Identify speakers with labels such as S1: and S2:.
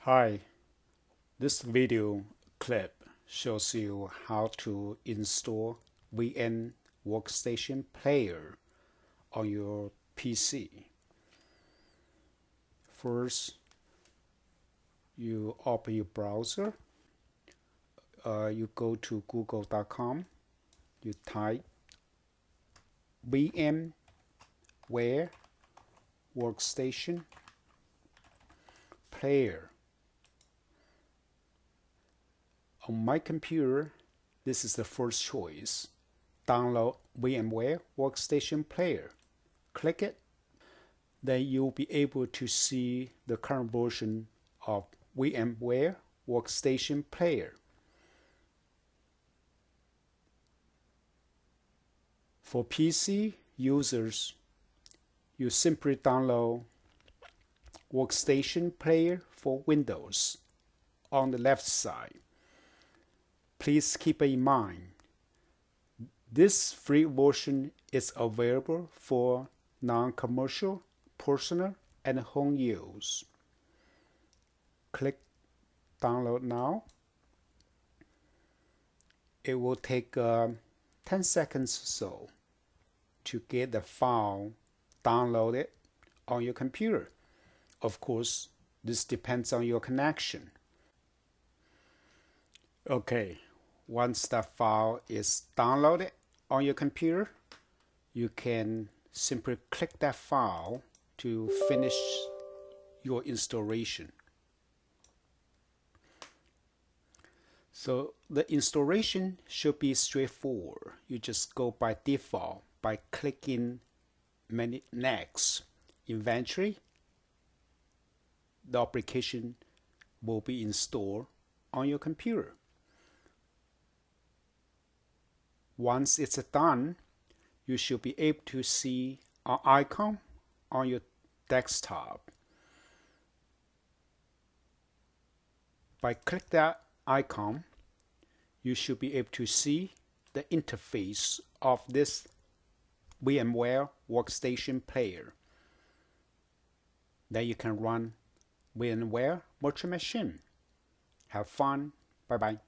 S1: Hi, this video clip shows you how to install VMware Workstation Player on your PC. First, you open your browser. You go to google.com. You type VMware Workstation Player. On my computer, this is the first choice. Download VMware Workstation Player. Click it. Then you'll be able to see the current version of VMware Workstation Player. For PC users, you simply download Workstation Player for Windows on the left side. Please keep in mind, this free version is available for non-commercial, personal, and home use. Click Download Now. It will take 10 seconds or so to get the file downloaded on your computer. Of course, this depends on your connection. Okay, once the file is downloaded on your computer, you can simply click that file to finish your installation. So the installation should be straightforward. You just go by default by clicking Next. Eventually, the application will be installed on your computer. Once it's done, you should be able to see an icon on your desktop. By clicking that icon, you should be able to see the interface of this VMware Workstation Player. Then you can run VMware Virtual Machine. Have fun. Bye-bye.